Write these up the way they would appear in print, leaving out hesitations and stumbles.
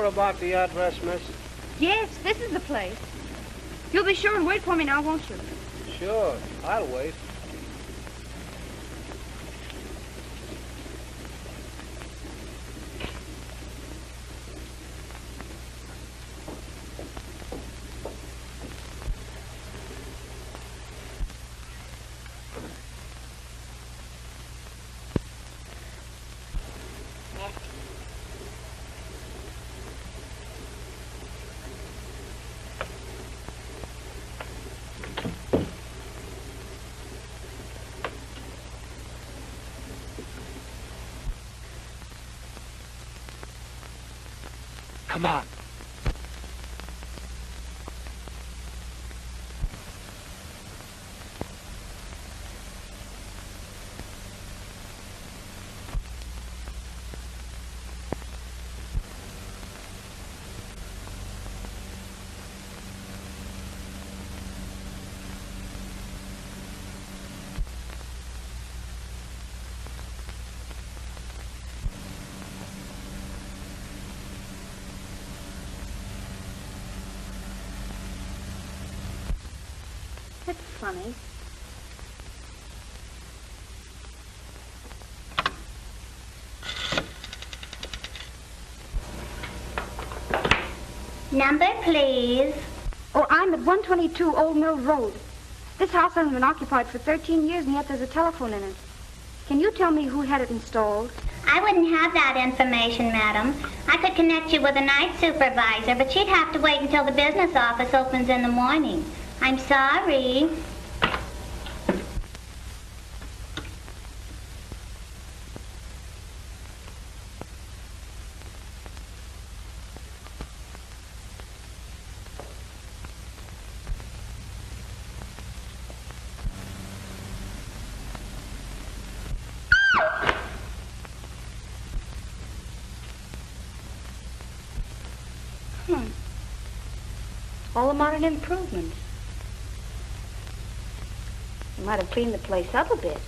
About the address, miss? Yes, this is the place. You'll be sure and wait for me now, won't you? Sure, I'll wait. Come on. That's funny. Number, please. Oh, I'm at 122 Old Mill Road. This house hasn't been occupied for 13 years, and yet there's a telephone in it. Can you tell me who had it installed? I wouldn't have that information, madam. I could connect you with a night supervisor, but she'd have to wait until the business office opens in the morning. I'm sorry. All a modern improvement. You might have cleaned the place up a bit.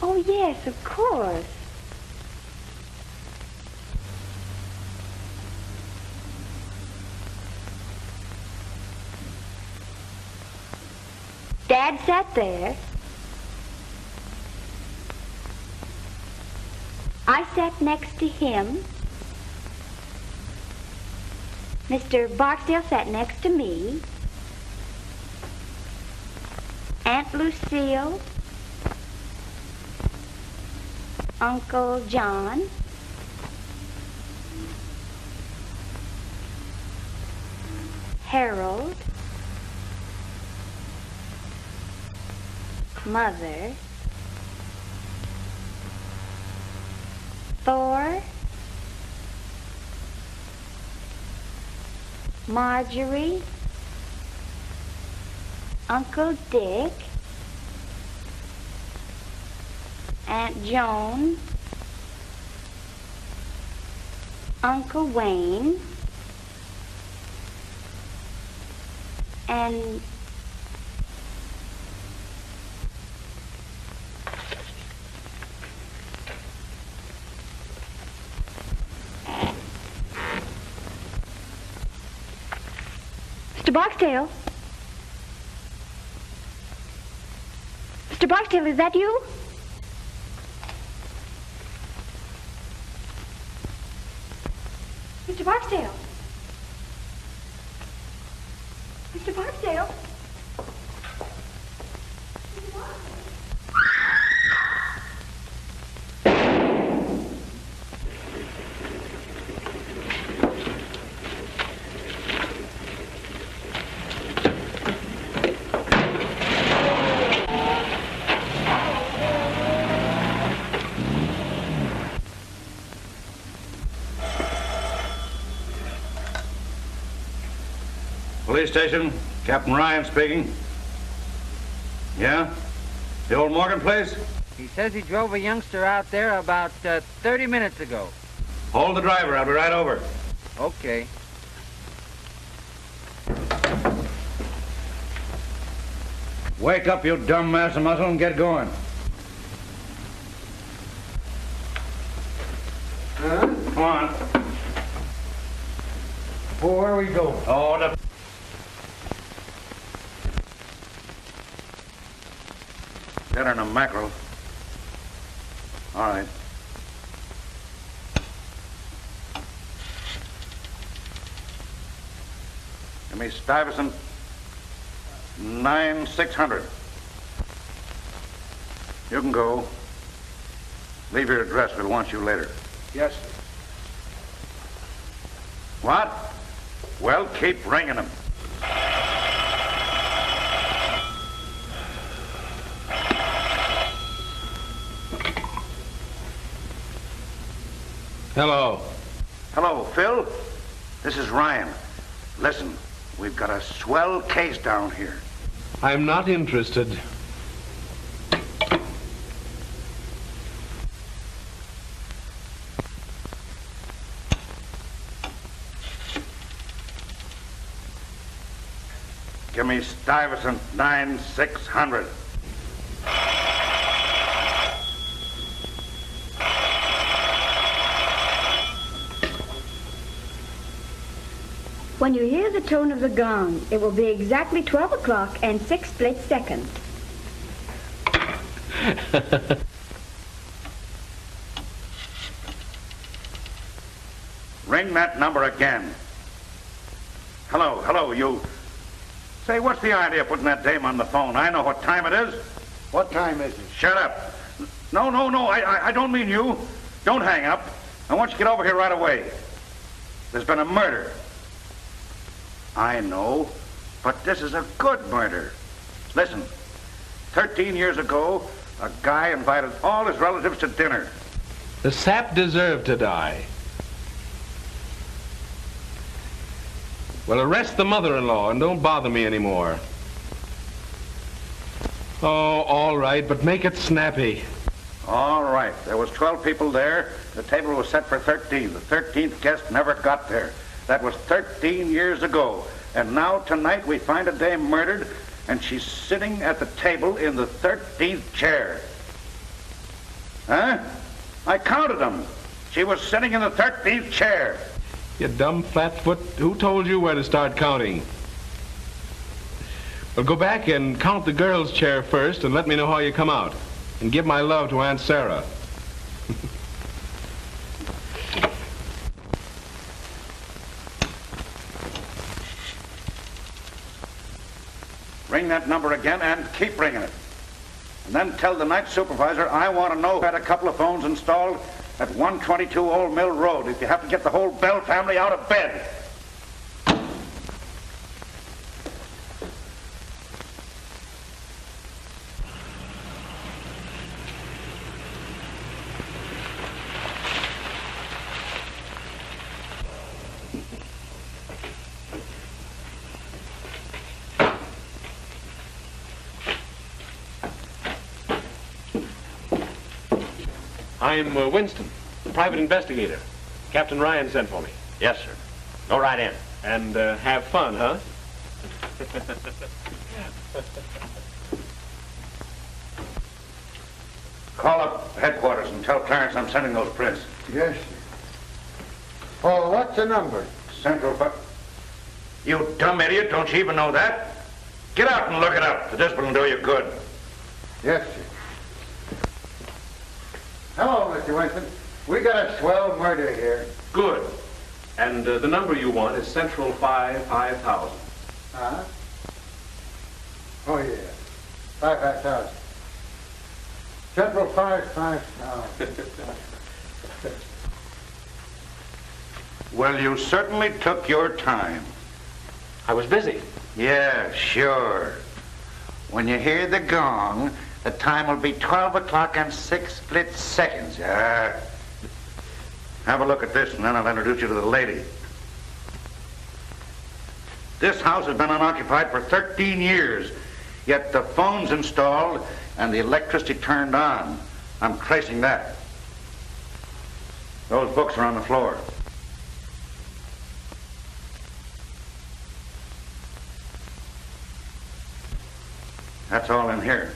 Oh, yes, of course. Dad sat there. I sat next to him. Mr. Barksdale sat next to me. Aunt Lucille. Uncle John. Harold. Mother. Thor. Marjorie. Uncle Dick. Aunt Joan. Uncle Wayne. And Mr. Barksdale? Mr. Barksdale, is that you? Mr. Barksdale? Mr. Barksdale? Police station, Captain Ryan speaking. Yeah? The old Morgan place? He says he drove a youngster out there about 30 minutes ago. Hold the driver. I'll be right over. Okay. Wake up, you dumb mass of muscle, and get going. Huh? Come on. Well, where are we going? Oh, the... Dinner and a mackerel. All right. Give me Stuyvesant 9600. You can go. Leave your address. We'll want you later. Yes, sir. What? Well, keep ringing them. Hello. Hello, Phil. This is Ryan. Listen, we've got a swell case down here. I'm not interested. Give me Stuyvesant 9600. When you hear the tone of the gong, it will be exactly 12 o'clock and 6 split seconds. Ring that number again. Hello, you. Say, what's the idea of putting that dame on the phone? I know what time it is. What time is it? Shut up. No, I don't mean you. Don't hang up. I want you to get over here right away. There's been a murder. I know, but this is a good murder. Listen, 13 years ago, a guy invited all his relatives to dinner. The sap deserved to die. Well, arrest the mother-in-law and don't bother me anymore. Oh, all right, but make it snappy. All right, there was 12 people there. The table was set for 13. The 13th guest never got there. That was 13 years ago. And now tonight we find a dame murdered, and she's sitting at the table in the 13th chair. Huh? I counted them. She was sitting in the 13th chair. You dumb flatfoot. Who told you where to start counting? Well, go back and count the girl's chair first and let me know how you come out. And give my love to Aunt Sarah. Ring that number again and keep ringing it. And then tell the night supervisor I want to know who had a couple of phones installed at 122 Old Mill Road if you have to get the whole Bell family out of bed. I'm Winston, private investigator. Captain Ryan sent for me. Yes, sir. Go right in. And have fun, huh? Call up headquarters and tell Clarence I'm sending those prints. Yes, sir. Oh, what's the number? Central You dumb idiot, don't you even know that? Get out and look it up. The discipline will do you good. Yes, sir. Hello, Mr. Winston. We got a swell murder here. Good. And the number you want is Central 5000. Huh? Oh, yeah. 5,000. Central 5,000. Well, you certainly took your time. I was busy. Yeah, sure. When you hear the gong, the time will be 12 o'clock and 6 split seconds. Have a look at this, and then I'll introduce you to the lady. This house has been unoccupied for 13 years, yet the phone's installed and the electricity turned on. I'm tracing that. Those books are on the floor. That's all in here.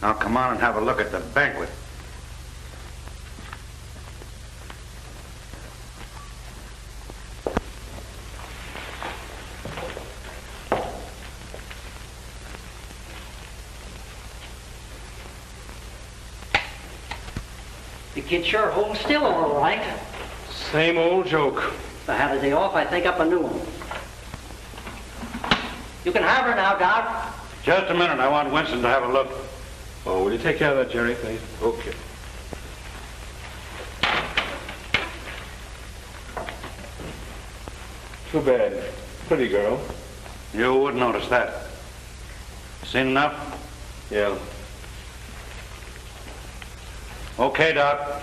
Now come on and have a look at the banquet. The kid sure holds still all right. Same old joke. If I had a day off, I'd think up a new one. You can have her now, Doc. Just a minute. I want Winston to have a look. Oh, will you take care of that, Jerry, please? Okay. Too bad. Pretty girl. You wouldn't notice that. Seen enough? Yeah. Okay, Doc.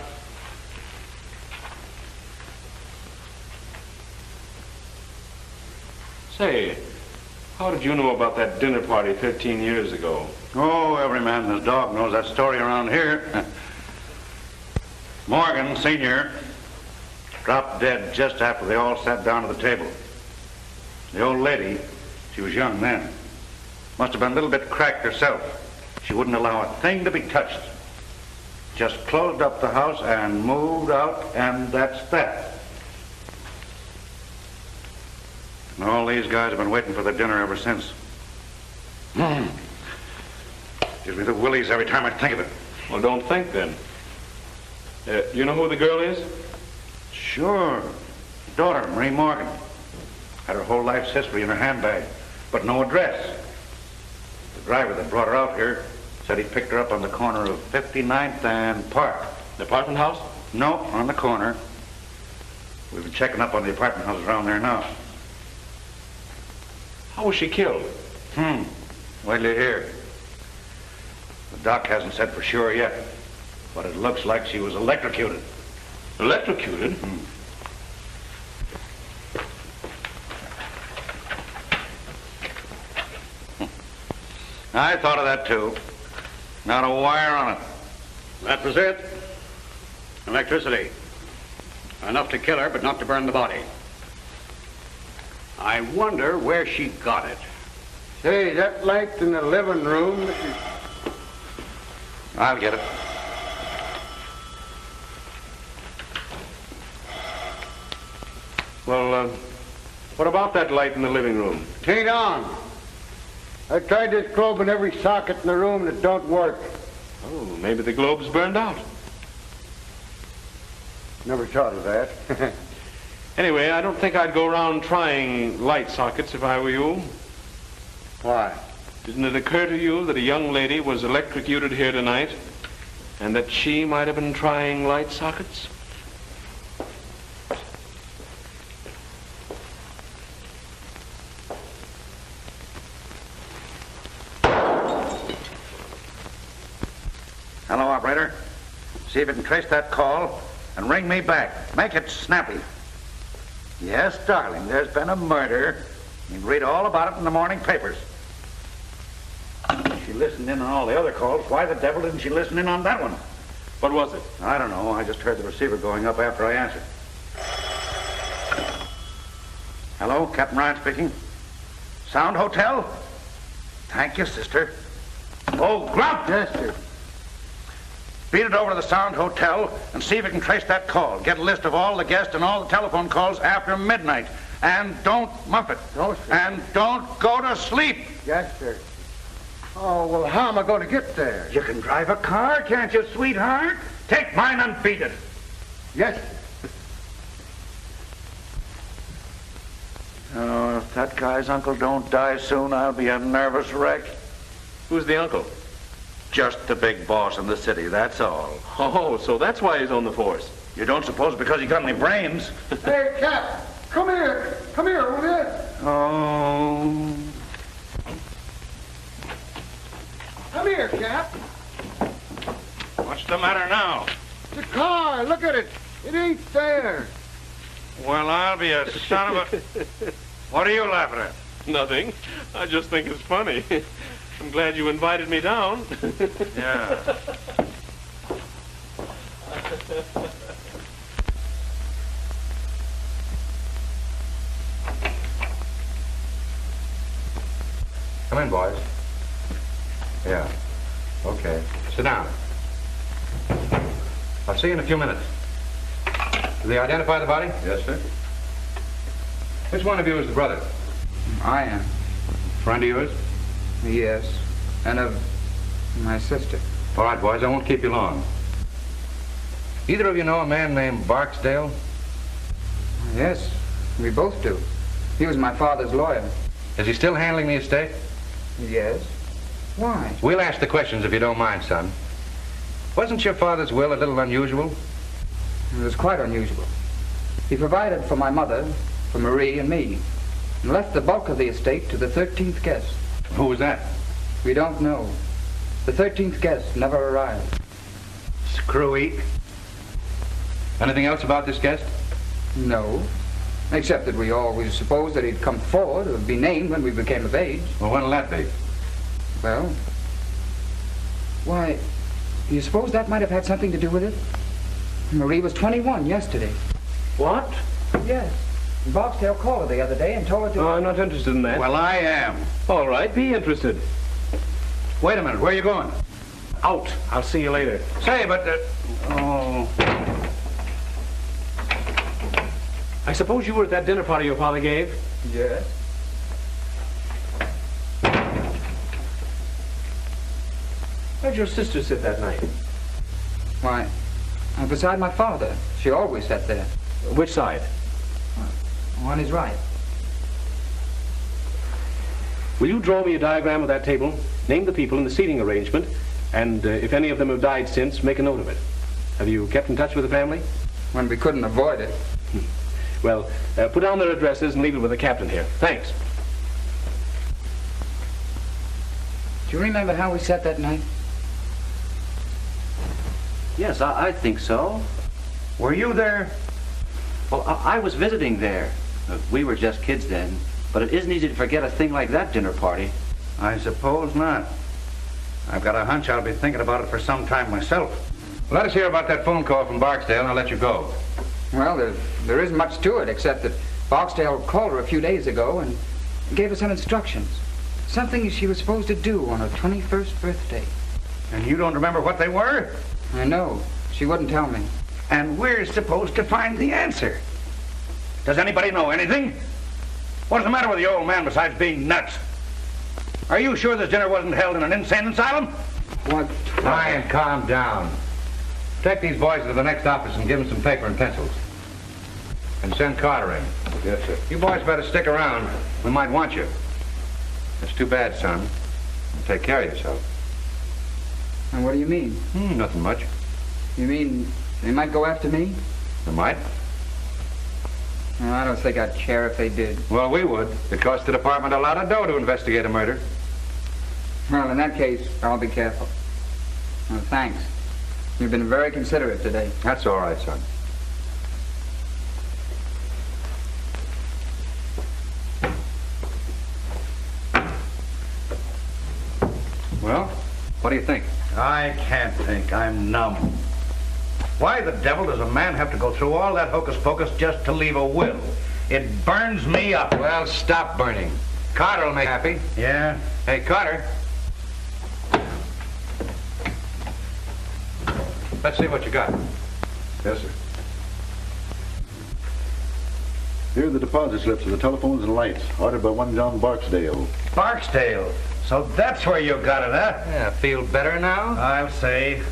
Say, how did you know about that dinner party 13 years ago? Oh, every man and his dog knows that story around here. Morgan, Sr., dropped dead just after they all sat down to the table. The old lady, she was young then, must have been a little bit cracked herself. She wouldn't allow a thing to be touched. Just closed up the house and moved out, and that's that. And all these guys have been waiting for the dinner ever since. Gives me the willies every time I think of it. Well, don't think then. You know who the girl is? Sure. Daughter, Marie Morgan. Had her whole life's history in her handbag, but no address. The driver that brought her out here said he picked her up on the corner of 59th and Park. The apartment house? No, on the corner. We've been checking up on the apartment houses around there now. How was she killed? Wait till you hear. The doc hasn't said for sure yet, but it looks like she was electrocuted. Electrocuted? I thought of that too. Not a wire on it. That was it. Electricity. Enough to kill her, but not to burn the body. I wonder where she got it. Say, that light in the living room... I'll get it. Well, what about that light in the living room? It ain't on. I tried this globe in every socket in the room and it don't work. Oh, maybe the globe's burned out. Never thought of that. Anyway, I don't think I'd go around trying light sockets if I were you. Why? Didn't it occur to you that a young lady was electrocuted here tonight and that she might have been trying light sockets? Hello, operator. See if you can trace that call and ring me back. Make it snappy. Yes, darling, there's been a murder. You can read all about it in the morning papers. She listened in on all the other calls. Why the devil didn't she listen in on that one? What was it? I don't know. I just heard the receiver going up after I answered. Hello, Captain Ryan speaking. Sound Hotel? Thank you, sister. Oh, Grunt! Yes, sir. Beat it over to the Sound Hotel and see if you can trace that call. Get a list of all the guests and all the telephone calls after midnight. And don't muff it. No, sir. And don't go to sleep. Yes, sir. Oh, well, how am I going to get there? You can drive a car, can't you, sweetheart? Take mine and beat it. Yes, sir. Oh, if that guy's uncle don't die soon, I'll be a nervous wreck. Who's the uncle? Just the big boss in the city, that's all. Oh, so that's why he's on the force. You don't suppose because he got any brains? Hey, Cap, come here. Come here, will you? Oh. Come here, Cap. What's the matter now? The car, look at it. It ain't there. Well, I'll be a son of a... What are you laughing at? Nothing. I just think it's funny. I'm glad you invited me down. Yeah. Come in, boys. Yeah. Okay. Sit down. I'll see you in a few minutes. Did they identify the body? Yes, sir. Which one of you is the brother? I am. Friend of yours? Yes. And of my sister. All right, boys, I won't keep you long. Either of you know a man named Barksdale? Yes, we both do. He was my father's lawyer. Is he still handling the estate? Yes. Why? We'll ask the questions if you don't mind, son. Wasn't your father's will a little unusual? It was quite unusual. He provided for my mother, for Marie and me, and left the bulk of the estate to the 13th guest. Who was that? We don't know. The 13th guest never arrived. Screwy. Anything else about this guest? No. Except that we always supposed that he'd come forward or be named when we became of age. Well, when'll that be? Well, why, you suppose that might have had something to do with it? Marie was 21 yesterday. What? Yes. Barksdale called her the other day and told her to... Oh, I'm not interested in that. Well, I am. All right, be interested. Wait a minute, where are you going? Out. I'll see you later. Say, but... Oh... I suppose you were at that dinner party your father gave? Yes. Where'd your sister sit that night? Why, beside my father. She always sat there. Which side? On his right. Will you draw me a diagram of that table, name the people in the seating arrangement, and if any of them have died since, make a note of it. Have you kept in touch with the family? When we couldn't avoid it. Well, put down their addresses and leave it with the captain here. Thanks. Do you remember how we sat that night? Yes, I think so. Were you there? Well, I was visiting there. We were just kids then. But it isn't easy to forget a thing like that dinner party. I suppose not. I've got a hunch I'll be thinking about it for some time myself. Let us hear about that phone call from Barksdale, and I'll let you go. Well, there isn't much to it, except that Barksdale called her a few days ago and gave her some instructions. Something she was supposed to do on her 21st birthday. And you don't remember what they were? I know. She wouldn't tell me. And we're supposed to find the answer. Does anybody know anything? What's the matter with the old man besides being nuts? Are you sure this dinner wasn't held in an insane asylum? What? Ryan, calm down. Take these boys to the next office and give them some paper and pencils. And send Carter in. Yes, sir. You boys better stick around. We might want you. That's too bad, son. Take care of yourself. And what do you mean? Nothing much. You mean they might go after me? They might. Well, I don't think I'd care if they did. Well, we would. It costs the department a lot of dough to investigate a murder. Well, in that case, I'll be careful. Well, thanks. You've been very considerate today. That's all right, son. Well, what do you think? I can't think. I'm numb. Why the devil does a man have to go through all that hocus pocus just to leave a will? It burns me up. Well, stop burning. Carter will make you happy. Yeah? Hey, Carter. Let's see what you got. Yes, sir. Here are the deposit slips of the telephones and lights, ordered by one John Barksdale. Barksdale. So that's where you got it, huh? Yeah, feel better now? I'll say.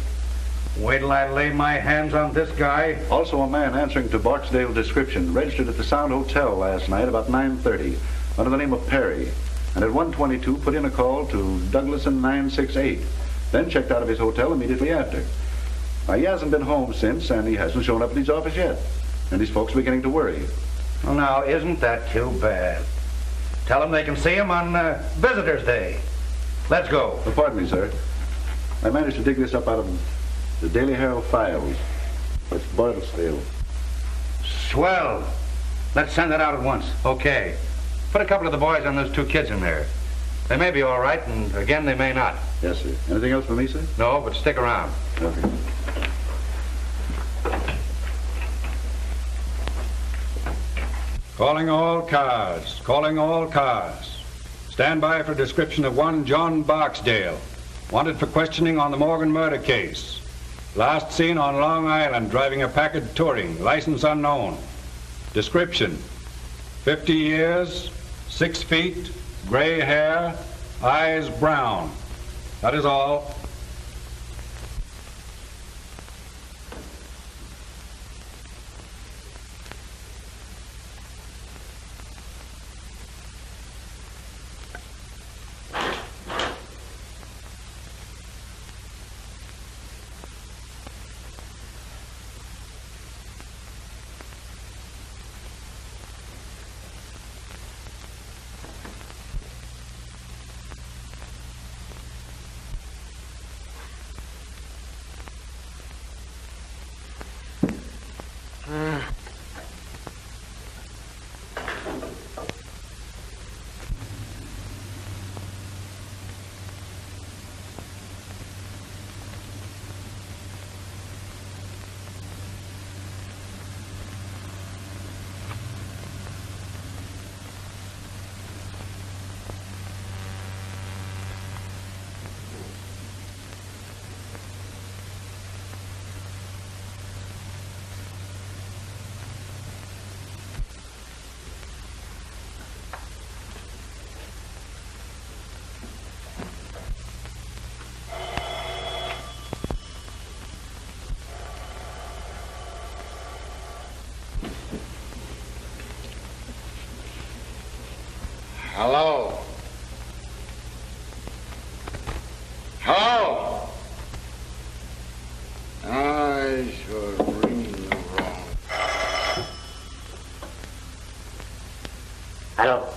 Wait till I lay my hands on this guy. Also a man answering to Barksdale's description, registered at the Sound Hotel last night about 9:30, under the name of Perry, and at 1:22 put in a call to Douglason 968, then checked out of his hotel immediately after. Now, he hasn't been home since, and he hasn't shown up at his office yet, and his folks are beginning to worry. Well, now, isn't that too bad? Tell them they can see him on Visitor's Day. Let's go. Pardon me, sir. I managed to dig this up out of the Daily Herald files. It's Barksdale. Swell. Let's send it out at once. Okay. Put a couple of the boys on those two kids in there. They may be all right, and again, they may not. Yes, sir. Anything else for me, sir? No, but stick around. Okay. Calling all cars. Calling all cars. Stand by for description of one John Barksdale, wanted for questioning on the Morgan murder case. Last seen on Long Island driving a Packard Touring, license unknown. Description: 50 years, 6 feet, gray hair, eyes brown. That is all. Hello? Hello? I should ring the wrong. Hello?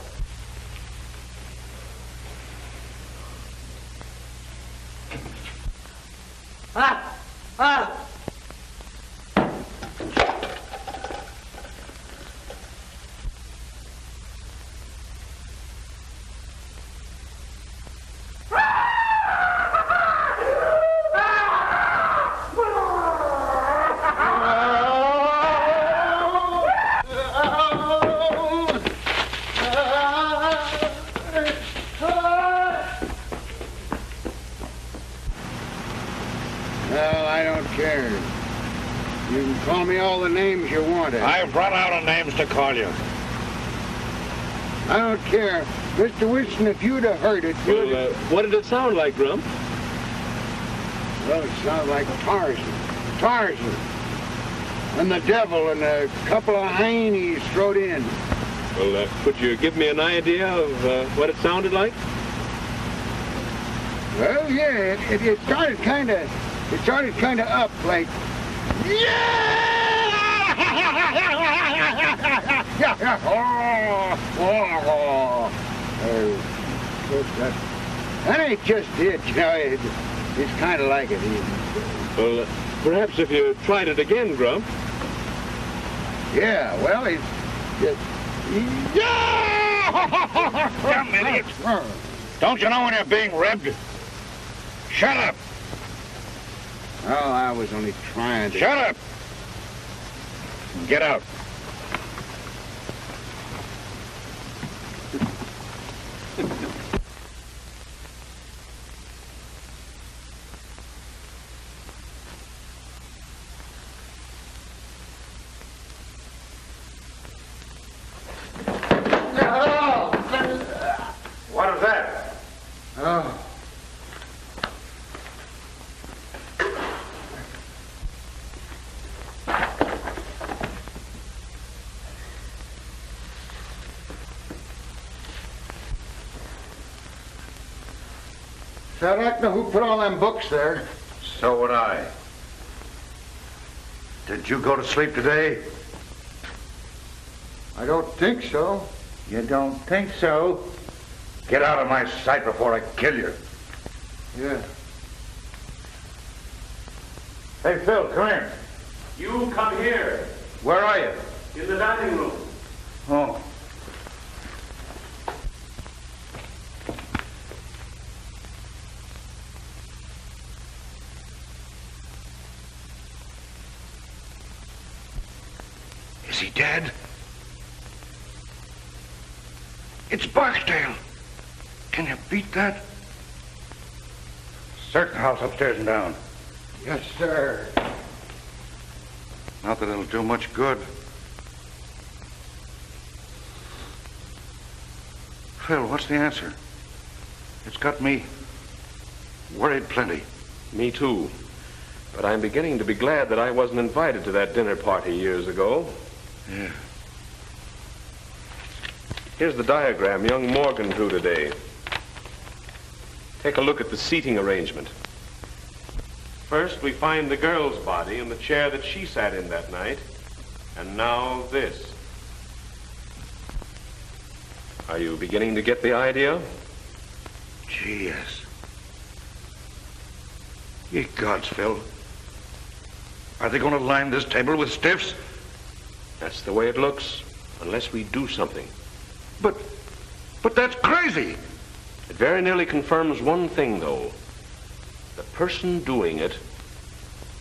Ah! Ah! Well, I don't care. You can call me all the names you wanted. I've run out of names to call you. I don't care. Mr. Winston, if you'd have heard it, you'd Well, what did it sound like, Grump? Well, it sounds like Tarzan. Tarzan. And the devil and a couple of heinies thrown in. Well, could you give me an idea of what it sounded like? Well, yeah, it started kind of up like, that ain't just it, you know. It's kind of like it. Well, perhaps if you tried it again, Grump. Yeah, well, it's just... Dumb idiot. Don't you know when you're being ribbed? Shut up. Oh, I was only trying to... Shut up. Get out. What is that? Oh. I'd like to know who put all them books there. So would I. Did you go to sleep today? I don't think so. You don't think so? Get out of my sight before I kill you. Yeah. Hey, Phil, come here. You come here. Where are you? In the dining room. Oh. Is he dead? It's Barksdale. Can you beat that? Search the house upstairs and down. Yes, sir. Not that it'll do much good. Phil, what's the answer? It's got me worried plenty. Me too. But I'm beginning to be glad that I wasn't invited to that dinner party years ago. Yeah. Here's the diagram young Morgan drew today. Take a look at the seating arrangement. First, we find the girl's body in the chair that she sat in that night. And now this. Are you beginning to get the idea? Gee, yes. Ye gods, Phil. Are they going to line this table with stiffs? That's the way it looks, unless we do something. But that's crazy. It very nearly confirms one thing, though. The person doing it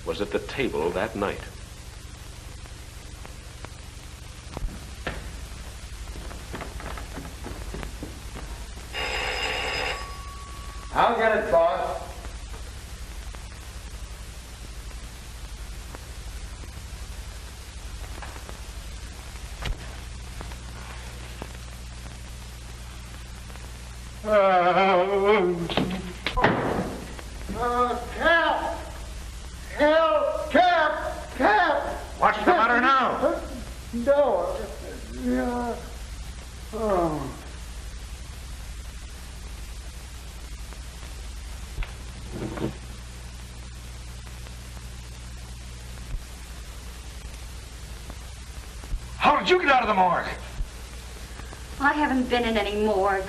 was at the table that night. I'll get it, boss. Cap! Help! Cap! What's the matter now? No. Yeah. Oh. How did you get out of the morgue? I haven't been in any morgue.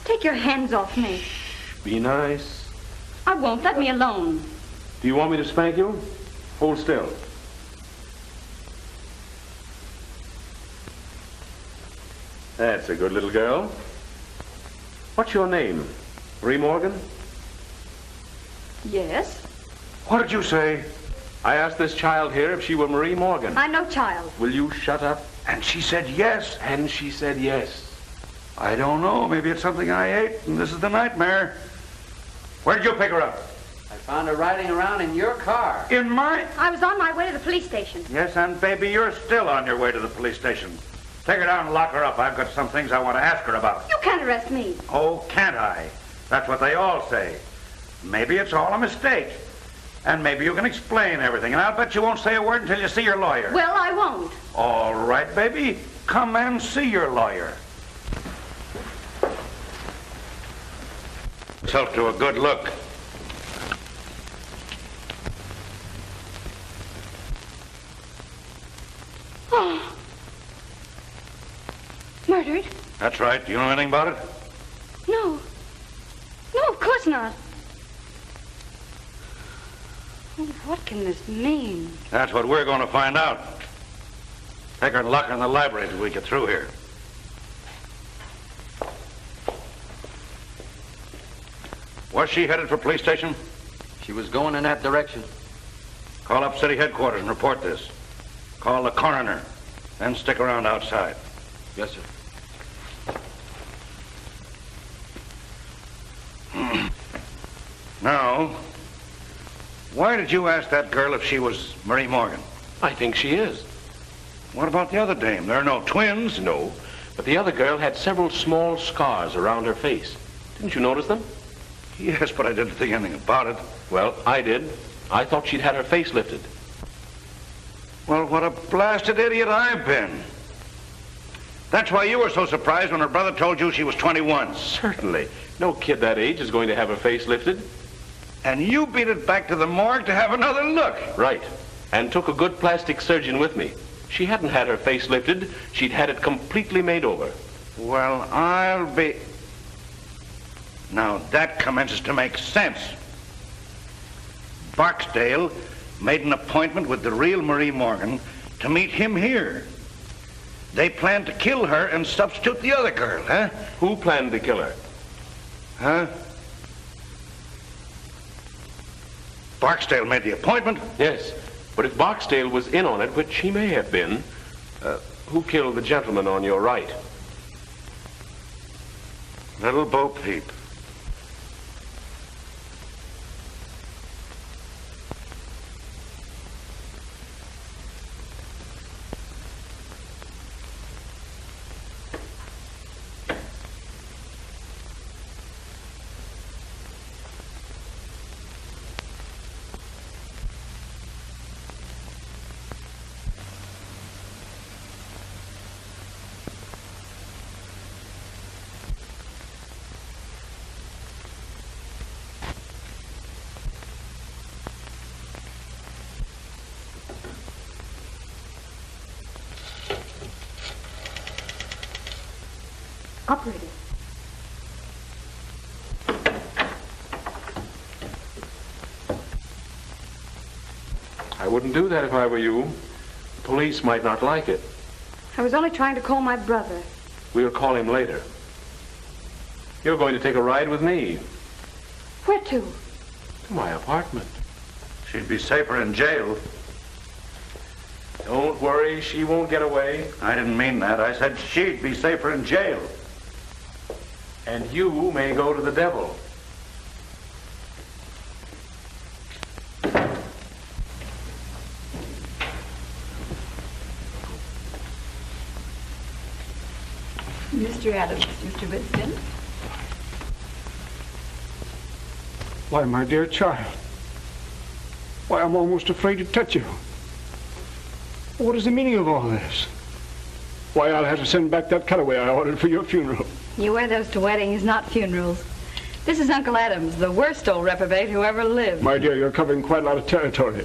Take your hands off me. Be nice. I won't. Let me alone. Do you want me to spank you? Hold still. That's a good little girl. What's your name? Marie Morgan? Yes? What did you say? I asked this child here if she were Marie Morgan. I'm no child. Will you shut up? And she said yes. And she said yes. I don't know. Maybe it's something I ate, and this is the nightmare. Where'd you pick her up? I found her riding around in your car. In mine? I was on my way to the police station. Yes, and baby, you're still on your way to the police station. Take her down and lock her up. I've got some things I want to ask her about. You can't arrest me. Oh, can't I? That's what they all say. Maybe it's all a mistake. And maybe you can explain everything. And I'll bet you won't say a word until you see your lawyer. Well, I won't. All right, baby. Come and see your lawyer. Yourself to a good look. Oh. Murdered? That's right. Do you know anything about it? No. No, of course not. Oh, what can this mean? That's what we're going to find out. Take her and lock her in the library till we get through here. Was she headed for police station? She was going in that direction. Call up city headquarters and report this. Call the coroner. Then stick around outside. Yes, sir. Now, why did you ask that girl if she was Marie Morgan? I think she is. What about the other dame? There are no twins. No, but the other girl had several small scars around her face. Didn't you notice them? Yes, but I didn't think anything about it. Well, I did. I thought she'd had her face lifted. Well, what a blasted idiot I've been. That's why you were so surprised when her brother told you she was 21. Certainly. No kid that age is going to have her face lifted. And you beat it back to the morgue to have another look. Right. And took a good plastic surgeon with me. She hadn't had her face lifted. She'd had it completely made over. Well, I'll be... Now, that commences to make sense. Barksdale made an appointment with the real Marie Morgan to meet him here. They planned to kill her and substitute the other girl, huh? Who planned to kill her? Huh? Barksdale made the appointment? Yes, but if Barksdale was in on it, which he may have been, who killed the gentleman on your right? Little Bo Peep. Operator. I wouldn't do that if I were you. The police might not like it. I was only trying to call my brother. We'll call him later. You're going to take a ride with me. Where to? To my apartment. She'd be safer in jail. Don't worry, she won't get away. I didn't mean that. I said she'd be safer in jail. And you may go to the devil. Mr. Adams, Mr. Winston. Why, my dear child. Why, I'm almost afraid to touch you. What is the meaning of all this? Why, I'll have to send back that cutaway I ordered for your funeral. You wear those to weddings, not funerals. This is Uncle Adams, the worst old reprobate who ever lived. My dear, you're covering quite a lot of territory.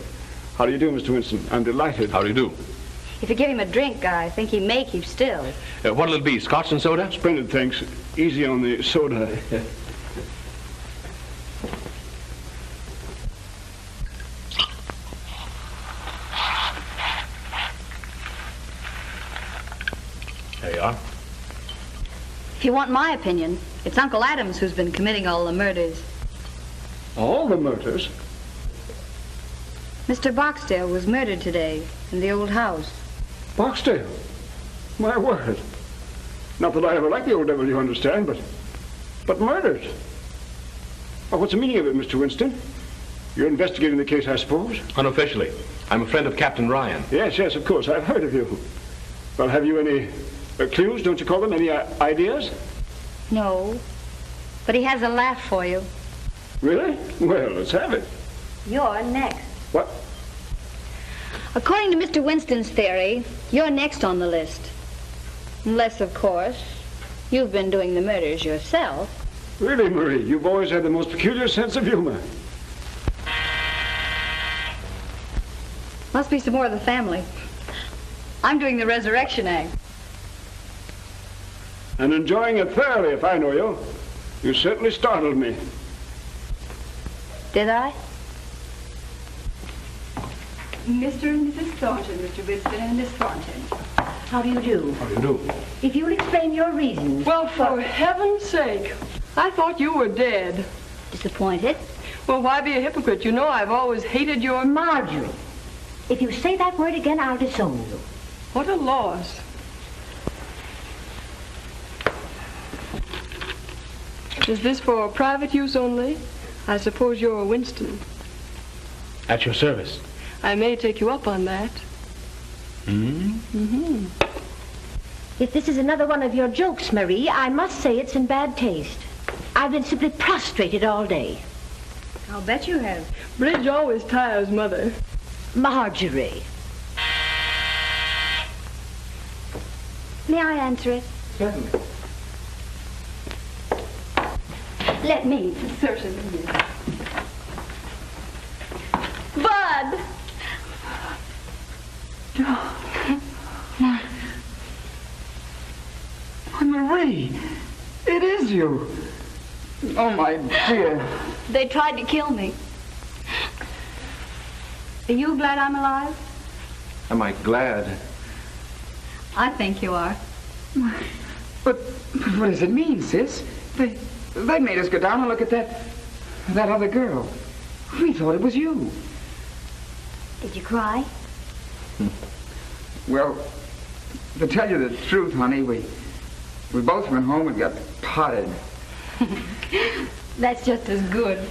How do you do, Mr. Winston? I'm delighted. How do you do? If you give him a drink, I think he may keep still. What'll it be, scotch and soda? Splendid, thanks. Easy on the soda. There you are. If you want my opinion, it's Uncle Adams who's been committing all the murders. All the murders? Mr. Barksdale was murdered today in the old house. Barksdale? My word. Not that I ever liked the old devil, you understand, but murdered. Well, what's the meaning of it, Mr. Winston? You're investigating the case, I suppose? Unofficially. I'm a friend of Captain Ryan. Yes, of course. I've heard of you. Well, have you any clues, don't you call them? Any ideas? No, but he has a laugh for you. Really? Well, let's have it. You're next. What? According to Mr. Winston's theory, you're next on the list. Unless, of course, you've been doing the murders yourself. Really, Marie, you've always had the most peculiar sense of humor. Must be some more of the family. I'm doing the resurrection act. And enjoying it thoroughly, if I know you. You certainly startled me. Did I? Mr. and Mrs. Thornton, Mr. Winston and Miss Thornton. How do you do? How do you do? If you'll explain your reasons. Well, for heaven's sake, I thought you were dead. Disappointed? Well, why be a hypocrite? You know I've always hated your... Marjorie, if you say that word again, I'll disown you. What a loss. Is this for private use only? I suppose you're a Winston. At your service. I may take you up on that. Mm-hmm. If this is another one of your jokes, Marie, I must say it's in bad taste. I've been simply prostrated all day. I'll bet you have. Bridge always tires Mother. Marjorie. May I answer it? Certainly. Let me. Certainly. Bud! Marie, it is you. Oh, my dear. They tried to kill me. Are you glad I'm alive? Am I glad? I think you are. But what does it mean, sis? They made us go down and look at that other girl. We thought it was you. Did you cry? Well, to tell you the truth, honey, we both went home and got potted. That's just as good.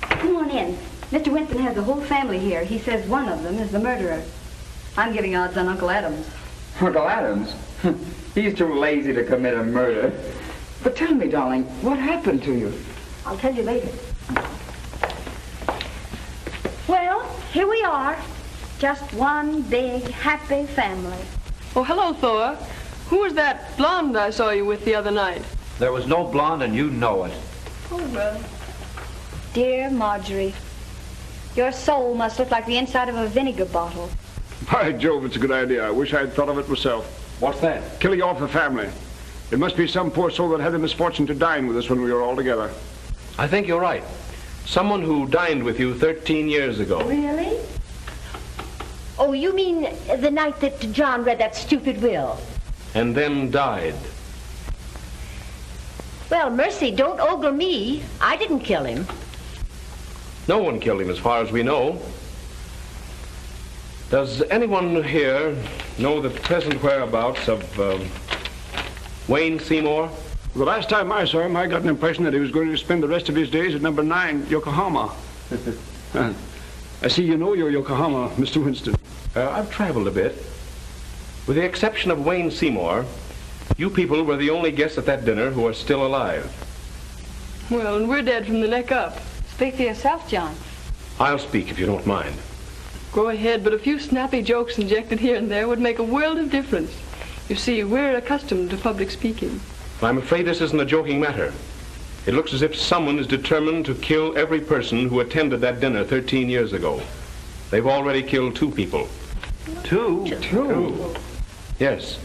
Come on in. Mr. Winston has the whole family here. He says one of them is the murderer. I'm giving odds on Uncle Adams. Uncle Adams? He's too lazy to commit a murder. But tell me, darling, what happened to you? I'll tell you later. Well, here we are. Just one big, happy family. Oh, hello, Thor. Who was that blonde I saw you with the other night? There was no blonde, and you know it. Oh, well. Dear Marjorie, your soul must look like the inside of a vinegar bottle. By Jove, it's a good idea. I wish I'd thought of it myself. What's that? Killing off the family. It must be some poor soul that had the misfortune to dine with us when we were all together. I think you're right. Someone who dined with you 13 years ago. Really? Oh, you mean the night that John read that stupid will? And then died. Well, mercy, don't ogle me. I didn't kill him. No one killed him as far as we know. Does anyone here know the present whereabouts of Wayne Seymour? The last time I saw him, I got an impression that he was going to spend the rest of his days at number 9, Yokohama. I see you know your Yokohama, Mr. Winston. I've traveled a bit. With the exception of Wayne Seymour, you people were the only guests at that dinner who are still alive. Well, and we're dead from the neck up. Speak for yourself, John. I'll speak if you don't mind. Go ahead, but a few snappy jokes injected here and there would make a world of difference. You see, we're accustomed to public speaking. I'm afraid this isn't a joking matter. It looks as if someone is determined to kill every person who attended that dinner 13 years ago. They've already killed 2 people. Two? Two? Yes.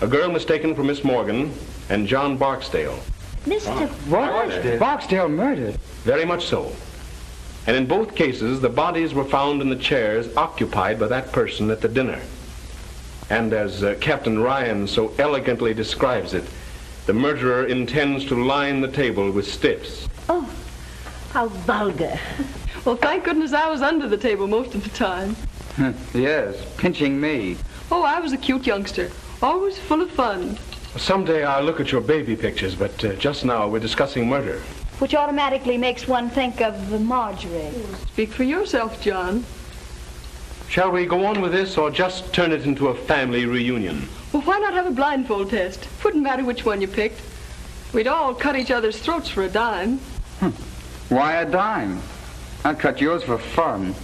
A girl mistaken for Miss Morgan and John Barksdale. Mr. What? Barksdale murdered? Very much so. And in both cases, the bodies were found in the chairs occupied by that person at the dinner. And as Captain Ryan so elegantly describes it, the murderer intends to line the table with stiffs. Oh, how vulgar. Well, thank goodness I was under the table most of the time. Yes, pinching me. Oh, I was a cute youngster. Always full of fun. Someday I'll look at your baby pictures, but just now we're discussing murder. Which automatically makes one think of the Marjorie. Speak for yourself, John. Shall we go on with this or just turn it into a family reunion? Well, why not have a blindfold test? Wouldn't matter which one you picked. We'd all cut each other's throats for a dime. Why a dime? I'd cut yours for fun.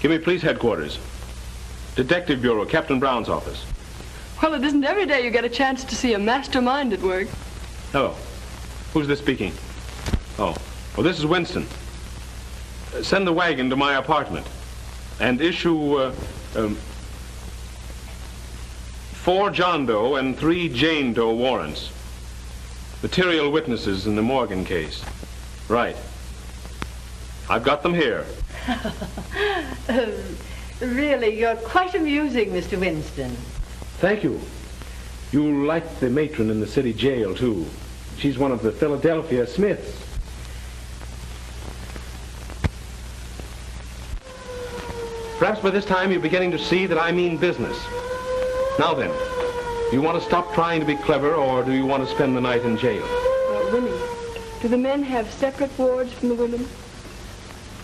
Give me police headquarters. Detective Bureau, Captain Brown's office. Well, it isn't every day you get a chance to see a mastermind at work. Hello. Who's this speaking? Oh, this is Winston. Send the wagon to my apartment and issue 4 John Doe and 3 Jane Doe warrants. Material witnesses in the Morgan case. Right. I've got them here. Really, you're quite amusing, Mr. Winston. Thank you. You'll like the matron in the city jail, too. She's one of the Philadelphia Smiths. Perhaps by this time you're beginning to see that I mean business. Now then, do you want to stop trying to be clever, or do you want to spend the night in jail? Winnie, do the men have separate wards from the women?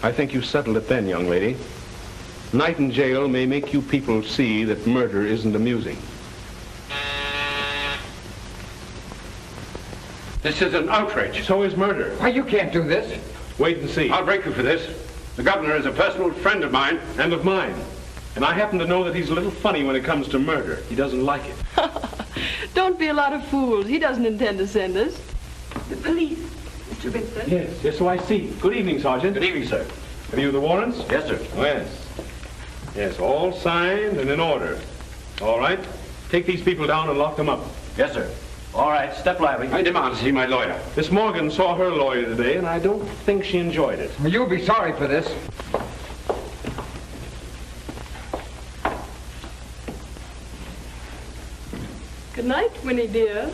I think you settled it then, young lady. Night in jail may make you people see that murder isn't amusing. This is an outrage. So is murder. Why, you can't do this. Wait and see. I'll break you for this. The governor is a personal friend of mine. And of mine. And I happen to know that he's a little funny when it comes to murder. He doesn't like it. Don't be a lot of fools. He doesn't intend to send us. The police, Mr. Winston. Yes, so I see. Good evening, Sergeant. Good evening, sir. Have you the warrants? Yes, sir. Yes, all signed and in order. All right. Take these people down and lock them up. Yes, sir. All right, step lively. I demand to see my lawyer. Miss Morgan saw her lawyer today, and I don't think she enjoyed it. Well, you'll be sorry for this. Good night, Winnie dear.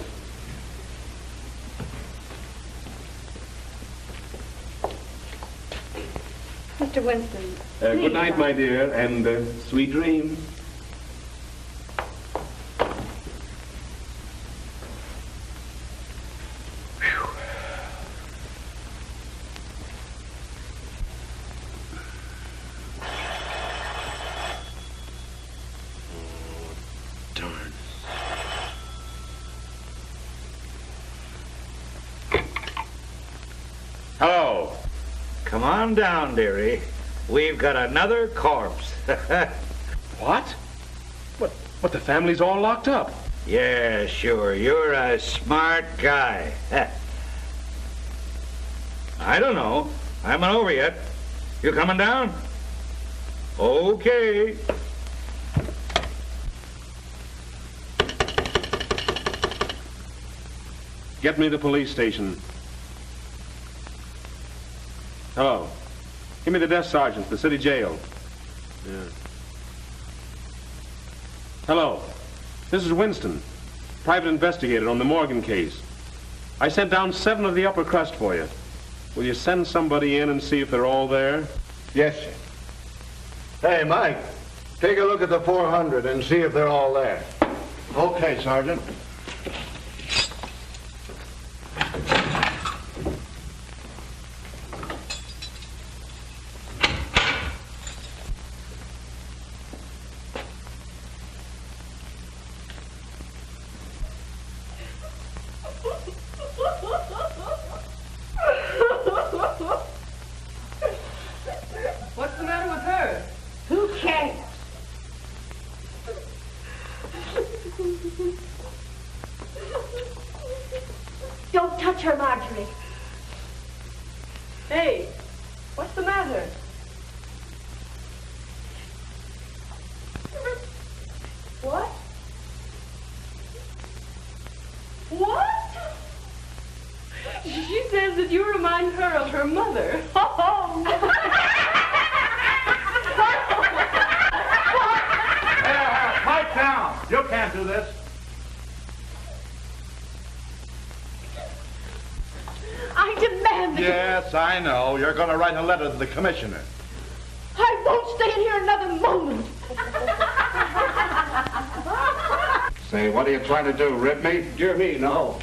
Mr. Winston. Good night, my dear, and sweet dreams. Hello. Come on down, dearie. We've got another corpse. What? What, the family's all locked up? Yeah, sure. You're a smart guy. I don't know. I haven't over yet. You coming down? Okay. Get me to the police station. Hello. Give me the desk sergeant, the city jail. Yeah. Hello. This is Winston, private investigator on the Morgan case. I sent down 7 of the upper crust for you. Will you send somebody in and see if they're all there? Yes, sir. Hey, Mike, take a look at the 400 and see if they're all there. Okay, Sergeant. What's the matter with her? Who cares? Don't touch her, Marjorie. Hey, what's the matter? What? What? She says that you remind her of her mother. Pipe down. You can't do this. I demand that Yes, I know. You're going to write a letter to the commissioner. I won't stay in here another moment. Say, what are you trying to do, rip me? Dear me, no.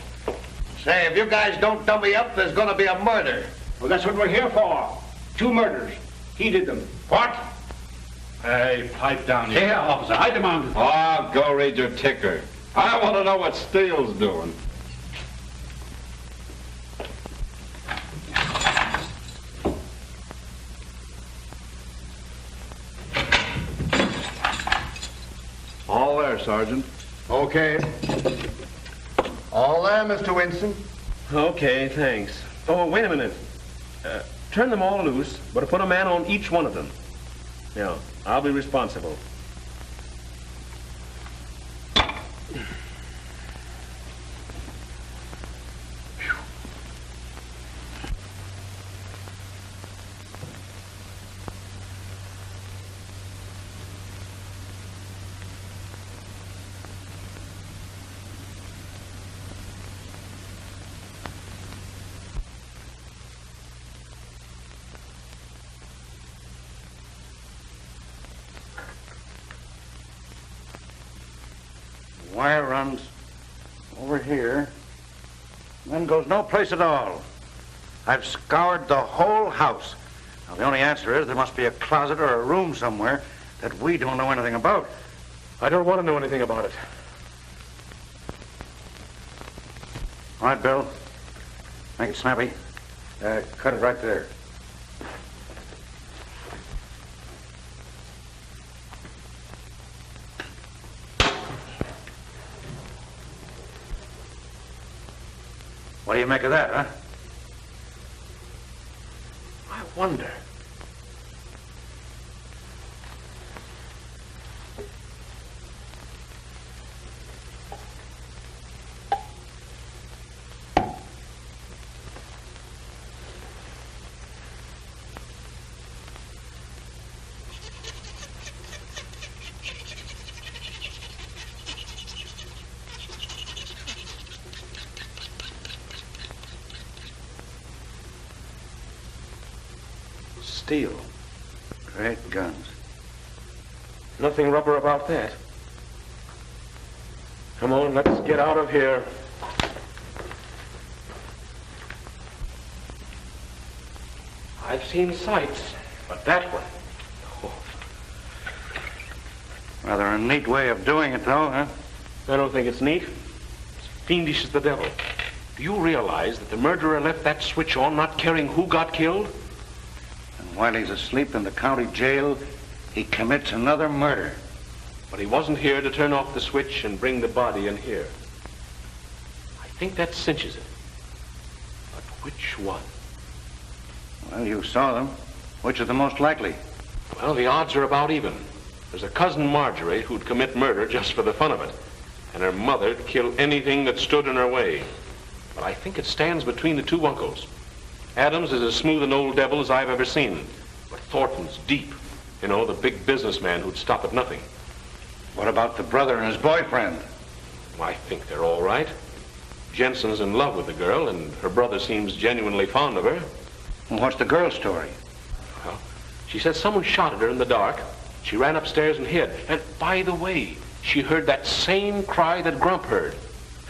Say, if you guys don't dumb me up, there's going to be a murder. Well, that's what we're here for. 2 murders. He did them. What? Hey, pipe down here. Yeah, officer, I demand it. Oh, go read your ticker. I want to know what Steele's doing. All there, Sergeant. Okay. All there, Mr. Winston. Okay, thanks. Oh, wait a minute. Turn them all loose, but put a man on each one of them. Yeah, I'll be responsible. Wire runs over here, then goes no place at all. I've scoured the whole house. Now, the only answer is there must be a closet or a room somewhere that we don't know anything about. I don't want to know anything about it. All right, Bill. Make it snappy. Cut it right there. What do you make of that, huh? I wonder. Steel. Great guns. Nothing rubber about that. Come on, let's get out of here. I've seen sights, but that one. Oh. Rather a neat way of doing it, though, huh? I don't think it's neat. It's fiendish as the devil. Do you realize that the murderer left that switch on, not caring who got killed? And while he's asleep in the county jail, he commits another murder. But he wasn't here to turn off the switch and bring the body in here. I think that cinches it. But which one? Well, you saw them. Which is the most likely? Well, the odds are about even. There's a cousin Marjorie who'd commit murder just for the fun of it. And her mother'd kill anything that stood in her way. But I think it stands between the two uncles. Adams is as smooth an old devil as I've ever seen. But Thornton's deep. You know, the big businessman who'd stop at nothing. What about the brother and his boyfriend? Well, I think they're all right. Jensen's in love with the girl, and her brother seems genuinely fond of her. Well, what's the girl's story? Well, she said someone shot at her in the dark. She ran upstairs and hid. And by the way, she heard that same cry that Grump heard.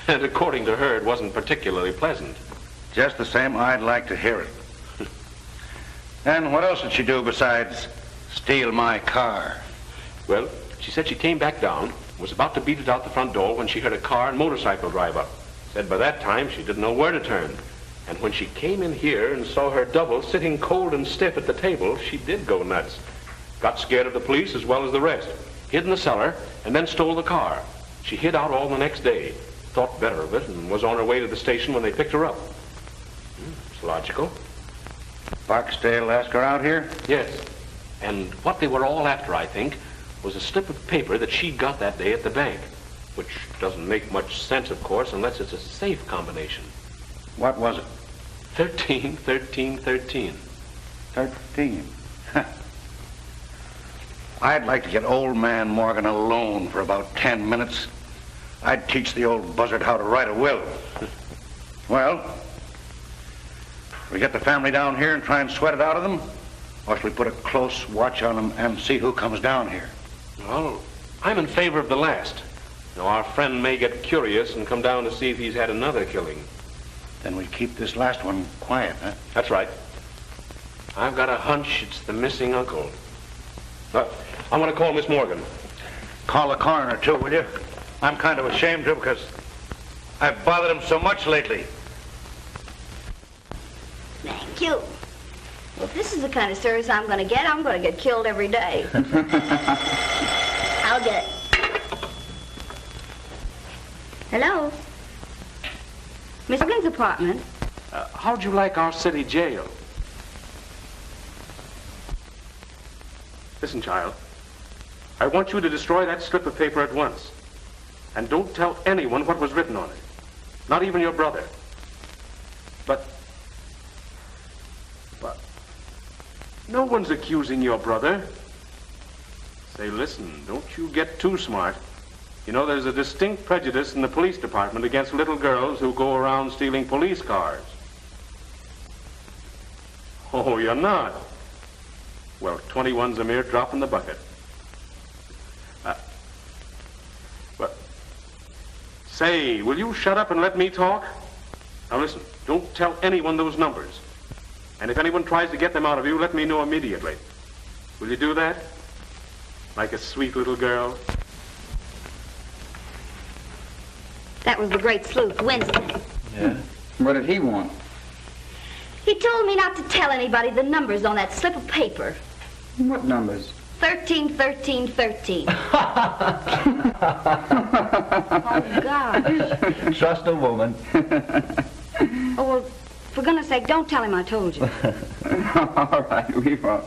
And according to her, it wasn't particularly pleasant. Just the same, I'd like to hear it. And what else did she do besides steal my car? Well, she said she came back down, was about to beat it out the front door when she heard a car and motorcycle drive up. Said by that time she didn't know where to turn. And when she came in here and saw her double sitting cold and stiff at the table, she did go nuts. Got scared of the police as well as the rest. Hid in the cellar and then stole the car. She hid out all the next day. Thought better of it and was on her way to the station when they picked her up. It's logical. Barksdale asked her out here? Yes. And what they were all after, I think, was a slip of paper that she'd got that day at the bank. Which doesn't make much sense, of course, unless it's a safe combination. What was it? 13, 13, 13. 13. I'd like to get old man Morgan alone for about 10 minutes. I'd teach the old buzzard how to write a will. Well, we get the family down here and try and sweat it out of them, or should we put a close watch on them and see who comes down here? Well, I'm in favor of the last. Now, our friend may get curious and come down to see if he's had another killing. Then we keep this last one quiet, huh? That's right. I've got a hunch it's the missing uncle. I want to call Miss Morgan. Call the coroner, too, will you? I'm kind of ashamed to because I've bothered him so much lately. Thank you. Well, if this is the kind of service I'm going to get killed every day. I'll get it. Hello? Miss Morgan's apartment. How'd you like our city jail? Listen, child. I want you to destroy that slip of paper at once. And don't tell anyone what was written on it. Not even your brother. But no one's accusing your brother. Say, listen, don't you get too smart. You know, there's a distinct prejudice in the police department against little girls who go around stealing police cars. Oh, you're not? Well, 21's a mere drop in the bucket. Say, will you shut up and let me talk? Now listen, don't tell anyone those numbers. And if anyone tries to get them out of you, let me know immediately. Will you do that? Like a sweet little girl? That was the great sleuth, Winston. Yeah? What did he want? He told me not to tell anybody the numbers on that slip of paper. What numbers? 13, 13, 13. Oh, gosh. Trust a woman. Oh, well, for goodness sake, don't tell him I told you. All right, we won't.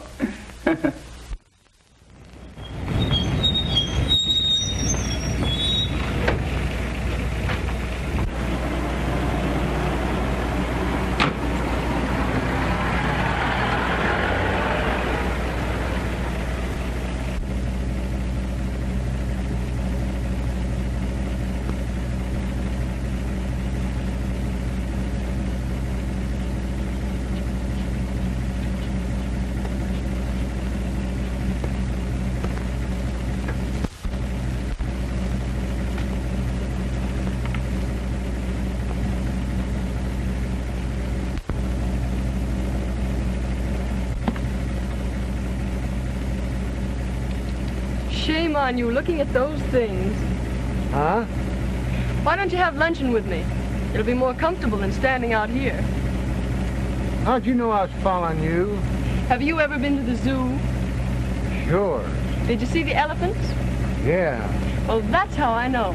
Shame on you, looking at those things. Huh? Why don't you have luncheon with me? It'll be more comfortable than standing out here. How'd you know I was following you? Have you ever been to the zoo? Sure. Did you see the elephants? Yeah. Well, that's how I know.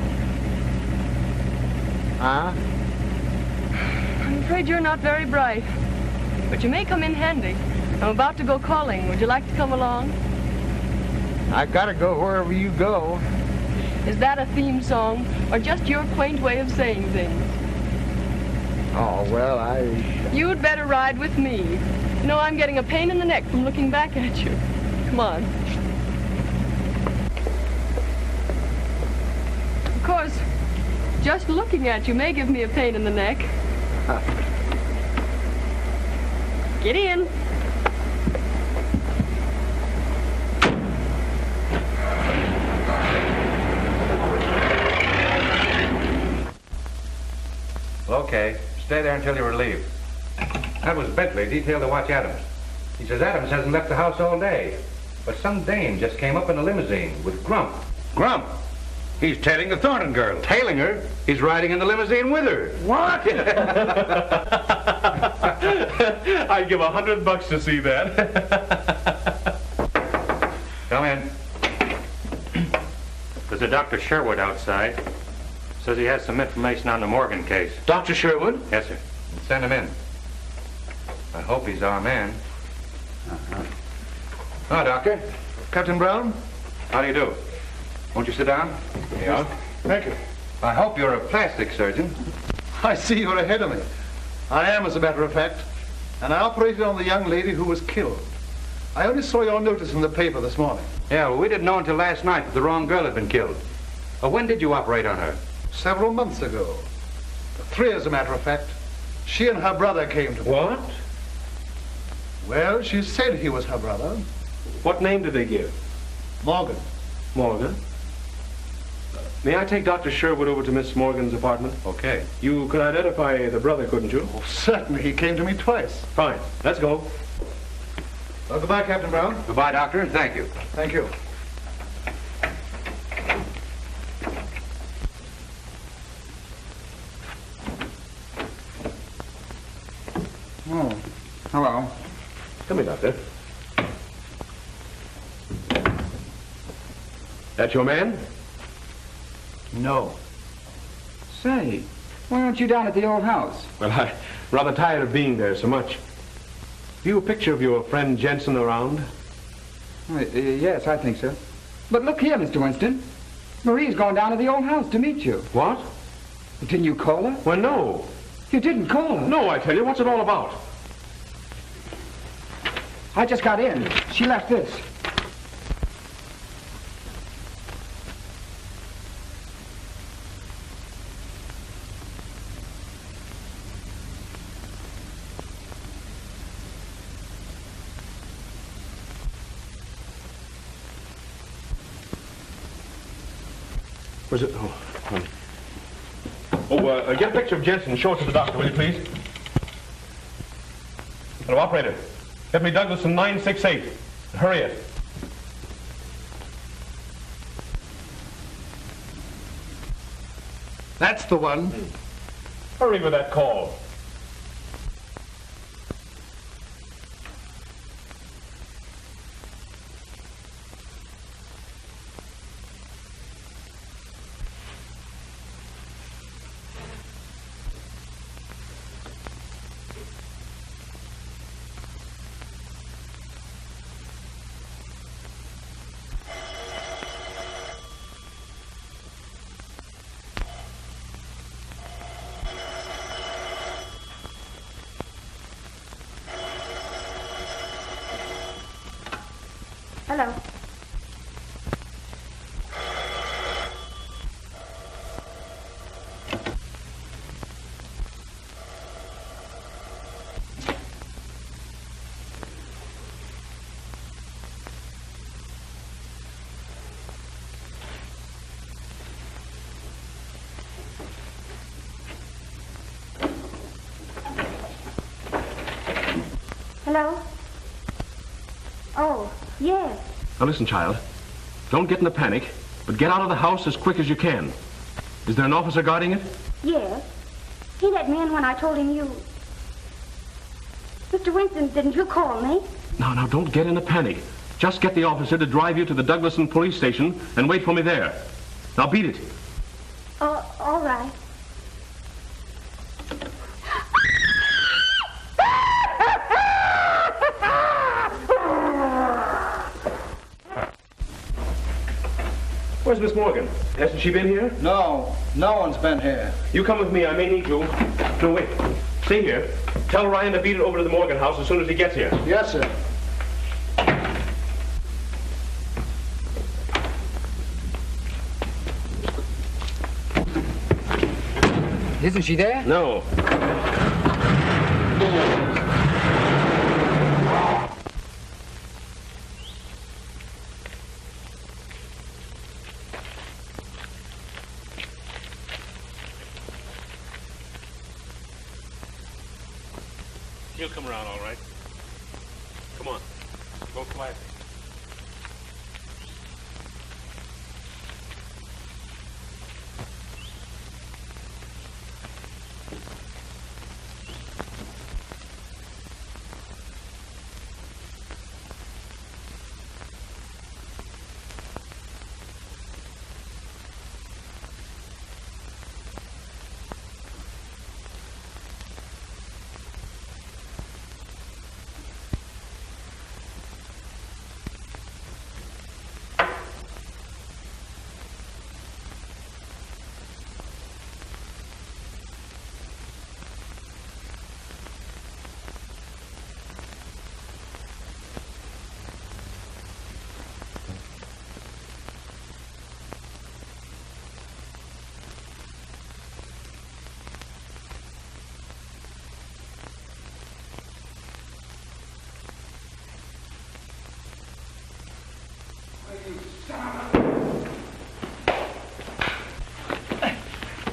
Huh? I'm afraid you're not very bright. But you may come in handy. I'm about to go calling. Would you like to come along? I gotta go wherever you go. Is that a theme song, or just your quaint way of saying things? Oh, well, You'd better ride with me. You know, I'm getting a pain in the neck from looking back at you. Come on. Of course, just looking at you may give me a pain in the neck. Get in. Okay, stay there until you're relieved. That was Bentley, detailed to watch Adams. He says Adams hasn't left the house all day. But some dame just came up in a limousine with Grump. Grump? He's tailing the Thornton girl. Tailing her? He's riding in the limousine with her. What? I'd give $100 to see that. Come in. There's a Dr. Sherwood outside. Says he has some information on the Morgan case. Dr. Sherwood? Yes, sir. Send him in. I hope he's our man. Oh, Doctor. Captain Brown? How do you do? Won't you sit down? Here you are. Thank you. I hope you're a plastic surgeon. I see you're ahead of me. I am, as a matter of fact. And I operated on the young lady who was killed. I only saw your notice in the paper this morning. Yeah, well, we didn't know until last night that the wrong girl had been killed. When did you operate on her? Several months ago. 3, as a matter of fact. She and her brother came to me. What? Well, she said he was her brother. What name did they give? Morgan. Morgan? May I take Dr. Sherwood over to Miss Morgan's apartment? Okay. You could identify the brother, couldn't you? Oh, certainly. He came to me twice. Fine. Let's go. Well, goodbye, Captain Brown. Goodbye, Doctor, and thank you. Thank you. Oh, hello. Come here, Doctor. That your man? No. Say, why aren't you down at the old house? Well, I'm rather tired of being there so much. Have you a picture of your friend Jensen around? Yes, I think so. But look here, Mr. Winston. Marie's gone down to the old house to meet you. What? Didn't you call her? Well, no. You didn't call her? No, I tell you. What's it all about? I just got in. She left this. Was it? Oh, honey. Get a picture of Jensen and show it to the doctor, will you, please? Hello, operator. Get me Douglas in 968. Hurry it. That's the one. Hurry with that call. Hello. Hello? Oh, yes. Now listen, child. Don't get in a panic, but get out of the house as quick as you can. Is there an officer guarding it? Yes. He let me in when I told him you... Mr. Winston, didn't you call me? Now, don't get in a panic. Just get the officer to drive you to the Douglason police station and wait for me there. Now beat it. All right. Where's Miss Morgan? Hasn't she been here? No one's been here. You come with me. I may need you. No, wait. Stay here. Tell Ryan to beat it over to the Morgan house as soon as he gets here. Yes, sir. Isn't she there? No. He'll come around all right. Come on. Go quietly.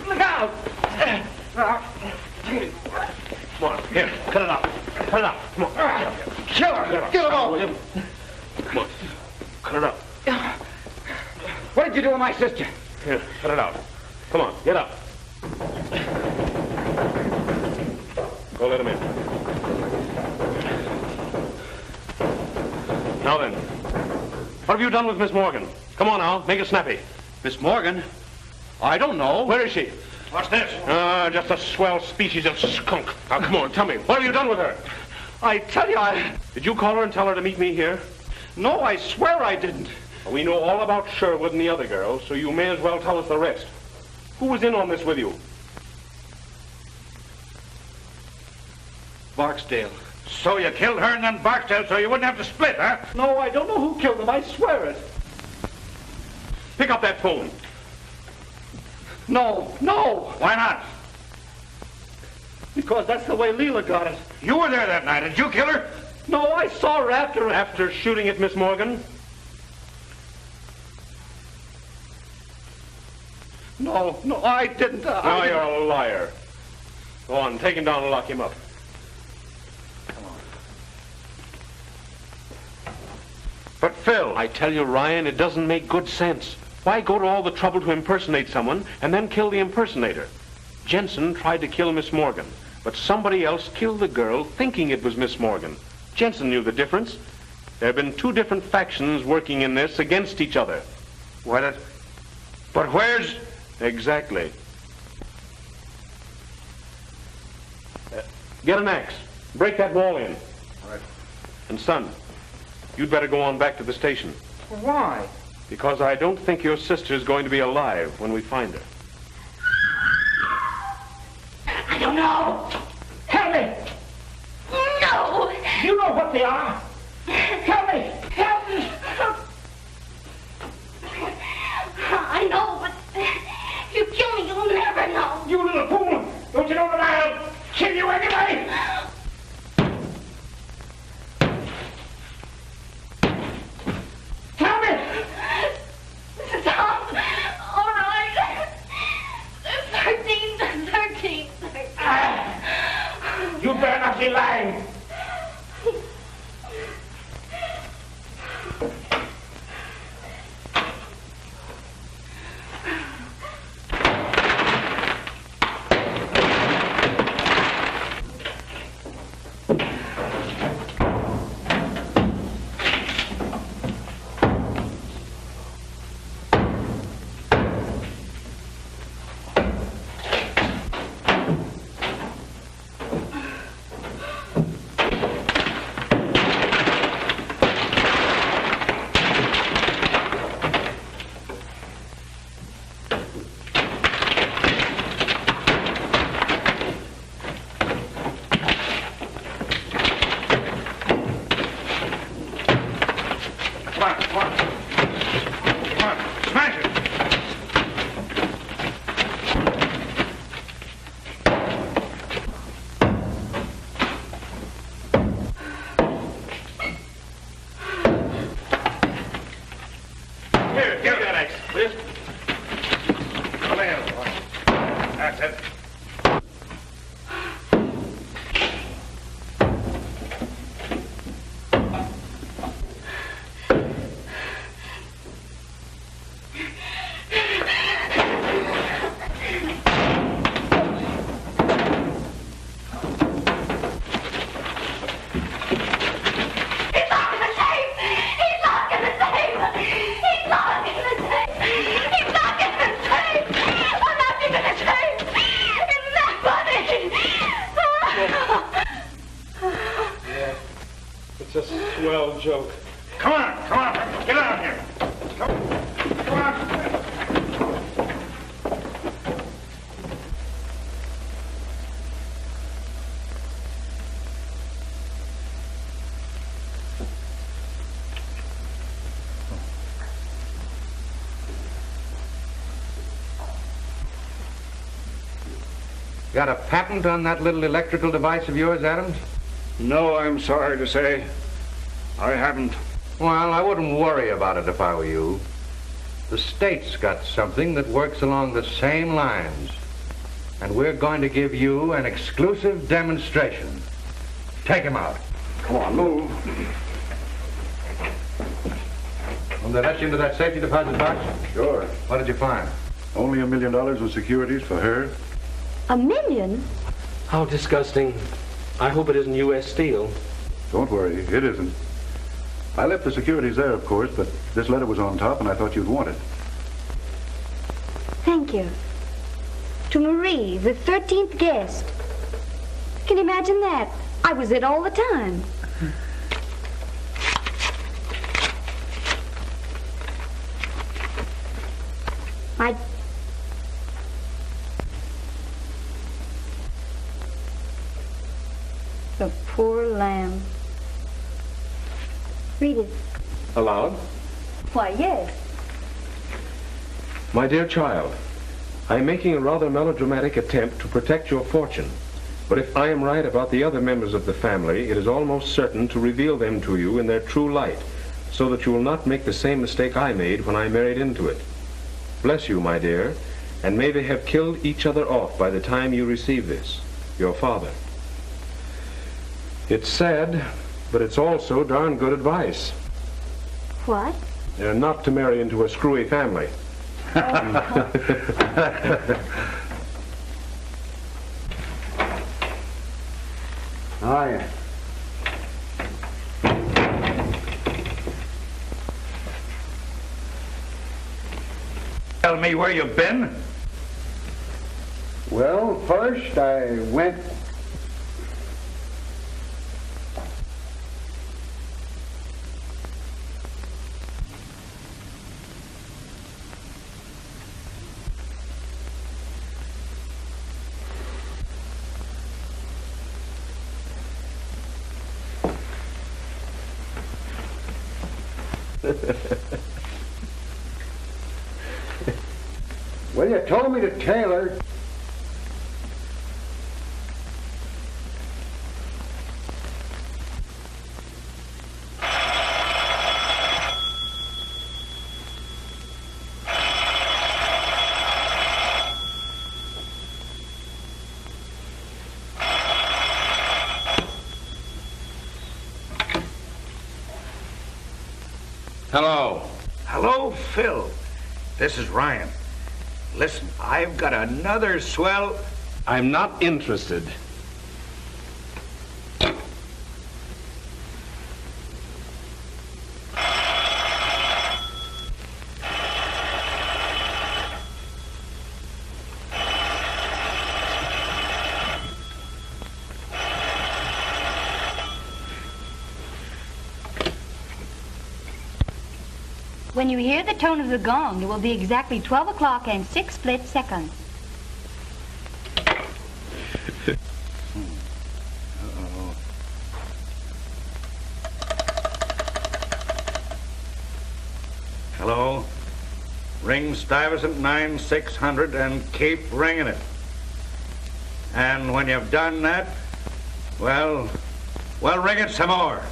Look out! Come on, here, cut it out. Cut it out. Come on. Kill her! Get him off! Come on. Cut it out. What did you do with my sister? Here, cut it out. Come on, get up. Go let him in. Now then, what have you done with Miss Morgan? Come on now, make it snappy. Miss Morgan? I don't know. Where is she? What's this? Just a swell species of skunk. Now, come on, tell me, what have you done with her? I tell you, Did you call her and tell her to meet me here? No, I swear I didn't. We know all about Sherwood and the other girls, so you may as well tell us the rest. Who was in on this with you? Barksdale. So you killed her and then Barksdale so you wouldn't have to split, huh? No, I don't know who killed them. I swear it. Pick up that phone. No. Why not? Because that's the way Leela got it. You were there that night. Did you kill her? No, I saw her after... After shooting at Miss Morgan? No, I didn't. Now you're a liar. Go on, take him down and lock him up. But Phil... I tell you, Ryan, it doesn't make good sense. Why go to all the trouble to impersonate someone and then kill the impersonator? Jensen tried to kill Miss Morgan, but somebody else killed the girl thinking it was Miss Morgan. Jensen knew the difference. There have been two different factions working in this against each other. But where's... Exactly. Get an axe. Break that wall in. All right. And son, you'd better go on back to the station. Why? Because I don't think your sister's going to be alive when we find her. I don't know. Help me. No. You know what they are. Help me. Help me. I know, but if you kill me, you'll never know. You little fool. Don't you know that I'll kill you anyway? Help me. Stop. All right. 13. You better not be lying. joke. Come on, get out of here. Come on. Got a patent on that little electrical device of yours, Adams? No, I'm sorry to say. I haven't. Well, I wouldn't worry about it if I were you. The state's got something that works along the same lines. And we're going to give you an exclusive demonstration. Take him out. Come on, move. Will they let you into that safety deposit box? Sure. What did you find? Only $1 million in securities for her. $1 million? How disgusting. I hope it isn't U.S. steel. Don't worry, it isn't. I left the securities there, of course, but this letter was on top, and I thought you'd want it. Thank you. To Marie, the 13th guest. Can you imagine that? I was it all the time. The poor lamb. Read it. Aloud? Why, yes. My dear child, I am making a rather melodramatic attempt to protect your fortune. But if I am right about the other members of the family, it is almost certain to reveal them to you in their true light, so that you will not make the same mistake I made when I married into it. Bless you, my dear, and may they have killed each other off by the time you receive this. Your father. It's sad, but it's also darn good advice. What? Not to marry into a screwy family. Oh, yeah. Tell me where you've been. Well, first I went... Well, you told me to tailor. Hello. Hello, Phil. This is Ryan. Listen, I've got another swell... I'm not interested. When you hear the tone of the gong, it will be exactly 12 o'clock and 6 split seconds. Hello? Ring Stuyvesant 9600 and keep ringing it. And when you've done that, well, ring it some more.